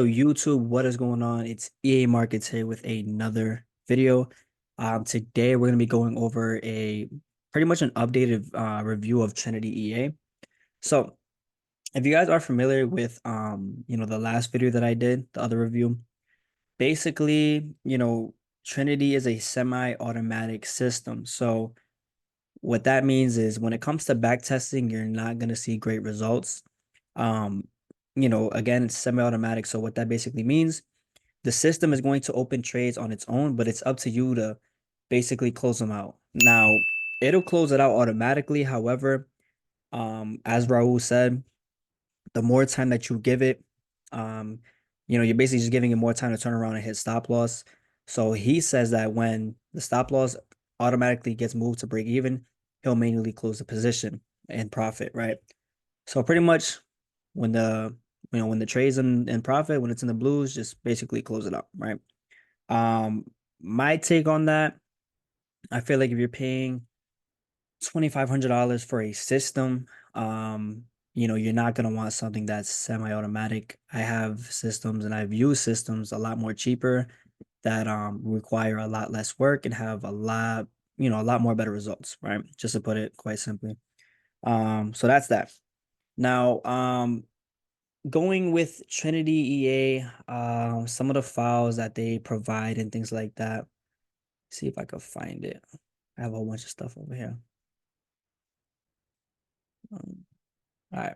So YouTube, what is going on? It's EA Markets here with another video. Today we're going to be going over a pretty much an updated review of Trinity EA. So if you guys are familiar with the last video that I did, the other review, basically, Trinity is a semi-automatic system. So what that means is when it comes to back testing, you're not going to see great results. Um, again, it's semi-automatic. So what that basically means, the system is going to open trades on its own, but it's up to you to basically close them out. Now, it'll close it out automatically. However, as Raul said, the more time that you give it, um, you're basically just giving it more time to turn around and hit stop loss. So he says that when the stop loss automatically gets moved to break even, he'll manually close the position and profit, right? So pretty much when the trade's in profit, when it's in the blues, just basically close it out, right? My take on that, I feel like if you're paying $2,500 for a system, you're not gonna want something that's semi-automatic. I have systems and I've used systems a lot more cheaper that require a lot less work and have a lot more better results, right? Just to put it quite simply. So that's that. Now, going with Trinity EA, some of the files that they provide and things like that. See if I could find it. I have a whole bunch of stuff over here. All right,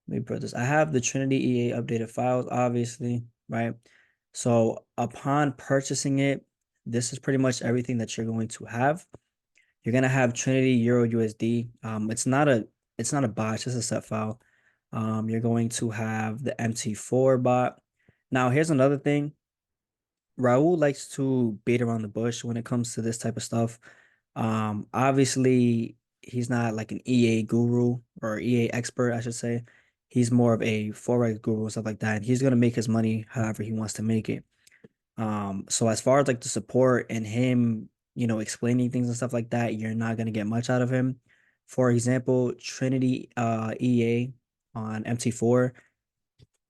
let me put this. I have the Trinity EA updated files, obviously, right? So upon purchasing it, this is pretty much everything that you're going to have. You're gonna have Trinity Euro USD. It's not a bot, it's just a set file. You're going to have the MT4 bot. Now, here's another thing. Raul likes to beat around the bush when it comes to this type of stuff. Obviously, he's not like an EA guru or EA expert, I should say. He's more of a forex guru and stuff like that. And he's gonna make his money however he wants to make it. So as far as like the support and him, explaining things and stuff like that, you're not gonna get much out of him. For example, Trinity EA on MT4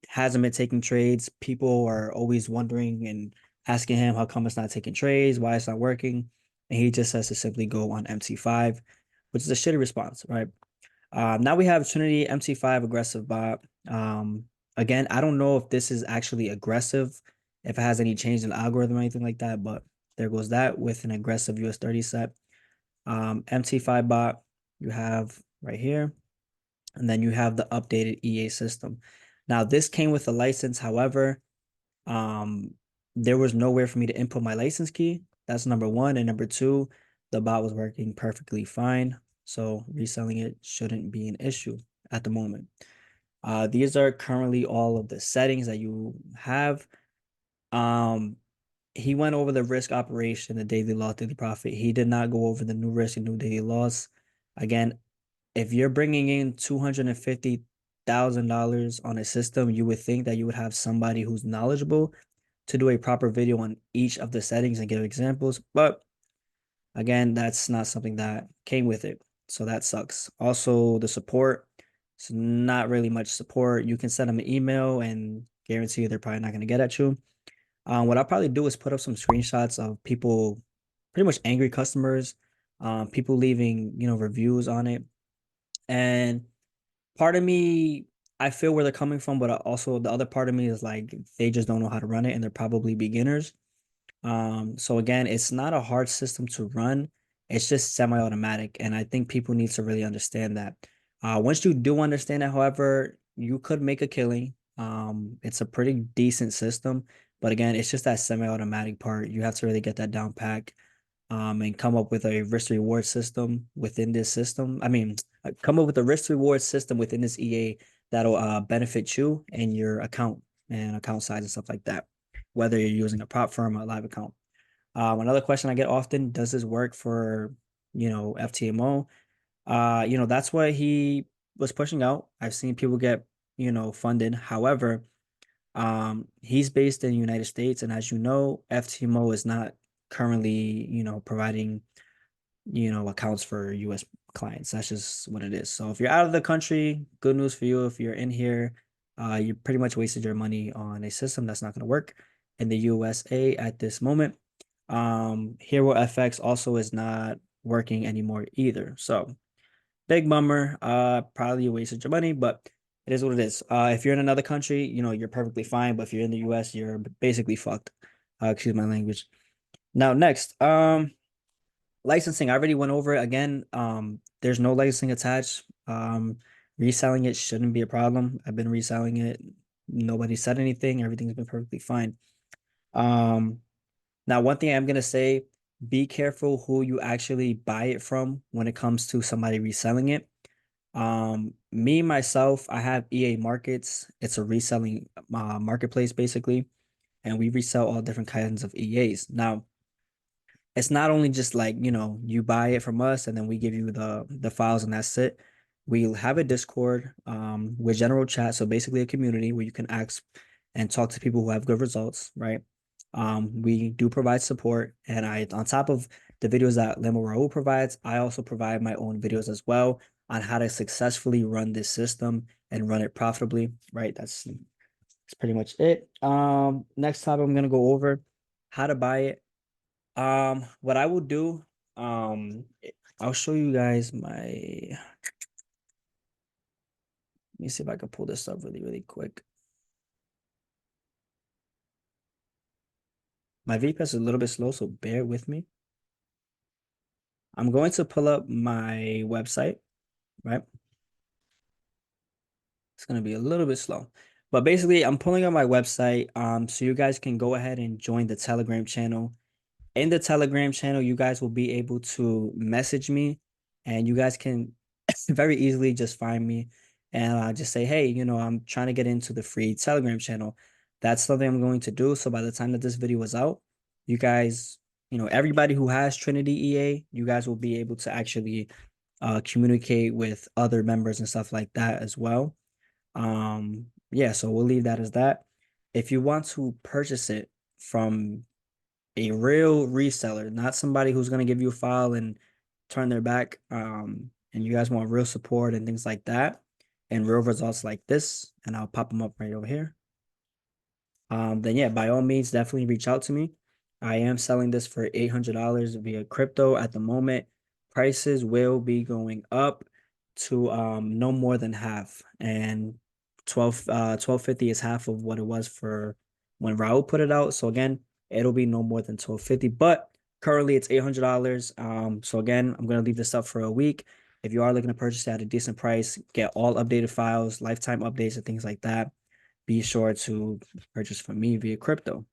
hasn't been taking trades. People are always wondering and asking him how come it's not taking trades, why it's not working. And he just says to simply go on MT5, which is a shitty response, right? Now we have Trinity MT5 aggressive bot. Again, I don't know if this is actually aggressive, if it has any change in the algorithm or anything like that, but there goes that with an aggressive US30 set. MT5 bot you have right here. And then you have the updated EA system. Now, this came with a license. However, um, there was nowhere for me to input my license key. That's number one. And number two, the bot was working perfectly fine. So reselling it shouldn't be an issue at the moment. These are currently all of the settings that you have. Um, he went over the risk operation, the daily loss, daily profit. He did not go over the new risk and new daily loss. Again, if you're bringing in $250,000 on a system, you would think that you would have somebody who's knowledgeable to do a proper video on each of the settings and give examples. But again, that's not something that came with it. So that sucks. Also, the support. It's not really much support. You can send them an email and guarantee you they're probably not going to get at you. What I'll probably do is put up some screenshots of people, pretty much angry customers, people leaving, reviews on it. And part of me, I feel where they're coming from, but also the other part of me is like they just don't know how to run it and they're probably beginners. So again, it's not a hard system to run. It's just semi-automatic, and I think people need to really understand that. Once you do understand it, however, you could make a killing. It's a pretty decent system, but again, it's just that semi-automatic part. You have to really get that down pack, and come up with a risk reward system within this system. I mean, come up with a risk reward system within this EA that'll benefit you and your account and account size and stuff like that, whether you're using a prop firm or a live account. Another question I get often, does this work for, FTMO? That's what he was pushing out. I've seen people get, funded. However, he's based in the United States, and as you know, FTMO is not currently, providing, accounts for US clients. That's just what it is. So if you're out of the country, good news for you. If you're in here, You pretty much wasted your money on a system that's not going to work in the USA at this moment. Hero FX also is not working anymore either. So big bummer. Probably you wasted your money, but it is what it is. If you're in another country, you're perfectly fine. But if you're in the US, you're basically fucked. Excuse my language. Now, next, licensing. I already went over it again. There's no licensing attached. Reselling it shouldn't be a problem. I've been reselling it. Nobody said anything. Everything's been perfectly fine. Um, Now, one thing I'm gonna say, be careful who you actually buy it from when it comes to somebody reselling it. Me myself, I have EA Markets. It's a reselling marketplace basically, and we resell all different kinds of EAs. Now, it's not only just like, you buy it from us and then we give you the files and that's it. We have a Discord with general chat, so basically a community where you can ask and talk to people who have good results, right? We do provide support, and I on top of the videos that LamboRaul provides, I also provide my own videos as well on how to successfully run this system and run it profitably, right? That's pretty much it. Next topic I'm gonna go over how to buy it. What I will do, I'll show you guys let me see if I can pull this up really, really quick. My VPS is a little bit slow, so bear with me. I'm going to pull up my website, right? It's going to be a little bit slow. But basically, I'm pulling up my website so you guys can go ahead and join the Telegram channel. In the Telegram channel, you guys will be able to message me, and you guys can very easily just find me and just say, hey, I'm trying to get into the free Telegram channel. That's something I'm going to do. So by the time that this video is out, you guys, everybody who has Trinity EA, you guys will be able to actually communicate with other members and stuff like that as well. Yeah, so we'll leave that as that. If you want to purchase it from a real reseller, not somebody who's going to give you a file and turn their back. And you guys want real support and things like that, and real results like this, and I'll pop them up right over here. Then yeah, by all means, definitely reach out to me. I am selling this for $800 via crypto at the moment. Prices will be going up to no more than half, and 1250 is half of what it was for when Raul put it out. So again, it'll be no more than 1250, but currently it's $800. So again, I'm gonna leave this up for a week. If you are looking to purchase it at a decent price, get all updated files, lifetime updates, and things like that, be sure to purchase from me via crypto.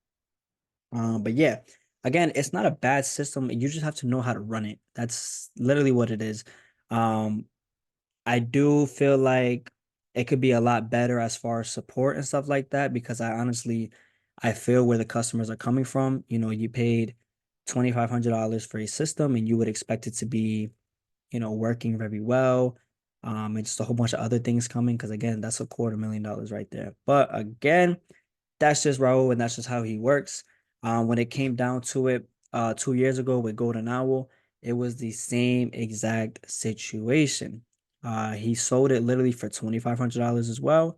But yeah, again, it's not a bad system. You just have to know how to run it. That's literally what it is. Um, I do feel like it could be a lot better as far as support and stuff like that, because I feel where the customers are coming from. You paid $2,500 for a system and you would expect it to be, working very well. And just a whole bunch of other things coming, because again, that's $250,000 right there. But again, that's just Raul, and that's just how he works. When it came down to it, 2 years ago with Golden Owl, it was the same exact situation. He sold it literally for $2,500 as well.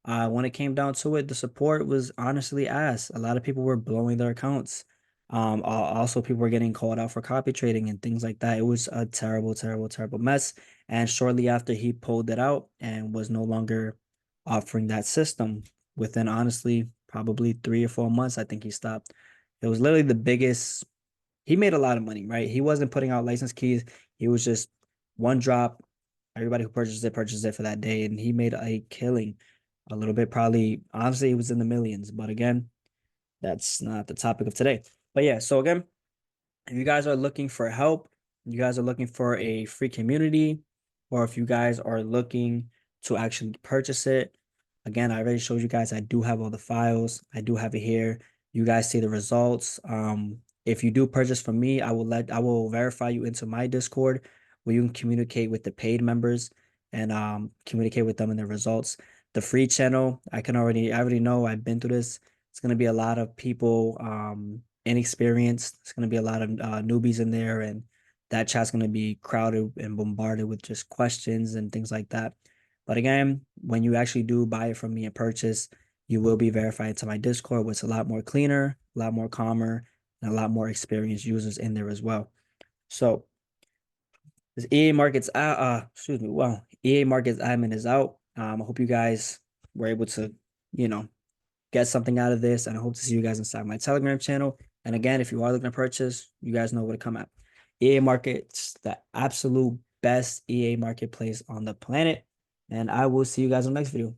When it came down to it, the support was honestly ass. A lot of people were blowing their accounts. Also, people were getting called out for copy trading and things like that. It was a terrible, terrible, terrible mess. And shortly after, he pulled it out and was no longer offering that system. Within honestly, probably 3 or 4 months, I think he stopped. It was literally the biggest. He made a lot of money, right? He wasn't putting out license keys. He was just one drop. Everybody who purchased it for that day, and he made a killing. A little bit, probably, honestly, it was in the millions. But again, that's not the topic of today. But yeah, so again, if you guys are looking for help, you guys are looking for a free community, or if you guys are looking to actually purchase it, again, I already showed you guys I do have all the files. I do have it here. You guys see the results. If you do purchase from me, I will verify you into my Discord where you can communicate with the paid members and communicate with them and their results. The free channel, I already know I've been through this. It's gonna be a lot of people inexperienced. It's going to be a lot of newbies in there, and that chat's going to be crowded and bombarded with just questions and things like that. But again, when you actually do buy it from me and purchase, you will be verified to my Discord, which is a lot more cleaner, a lot more calmer, and a lot more experienced users in there as well. So this EA Markets, excuse me, well, EA Markets admin is out. I hope you guys were able to, you know, get something out of this, and I hope to see you guys inside my Telegram channel. And again, if you are looking to purchase, you guys know where to come at. EA Markets, the absolute best EA marketplace on the planet. And I will see you guys in the next video.